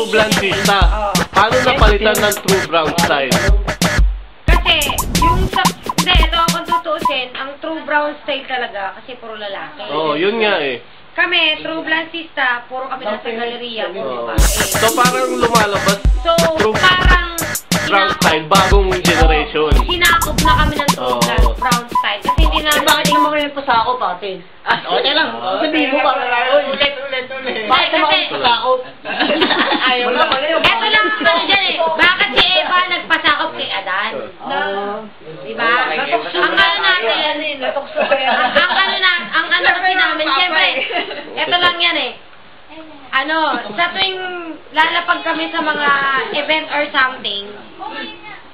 true blancista. Paano napalitan ng true brown style? Kasi, yung sa... Hindi, ito kung tutuusin, ang true brown style talaga, kasi puro lalaki. Oo, yun nga eh. Kami, true blancista, puro kami nasa galeriya, puro babae. So parang lumalabas So, true parang... brown style, bagong generation. Sinakop na kami ng true brown style. Kasi hindi na... Bakit naman kayo pasakop, ate? Okay lang. Sabihin mo ba? Ulit. Bakit naman kayo pasakop? Ayaw na. Eto lang ang ano dyan eh. Bakit si Eva nagpasakop kay Adan? Diba? Ang ano natin, ang ano kasi namin, siyempre, eto lang yan eh. Ano, sa tuwing lalapag kami sa mga event or something,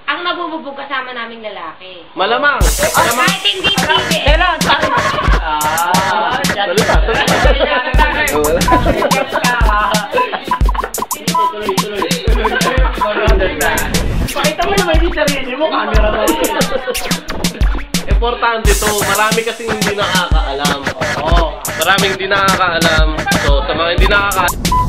ang nabububog kasama naming lalaki. Malamang. Kahit hindi TV. Pero, pakita mo naman yung sarili mo, camera mo. Importante to. Marami kasing hindi nakakaalam. Maraming hindi nakakaalam. So, sa mga hindi nakakaalam,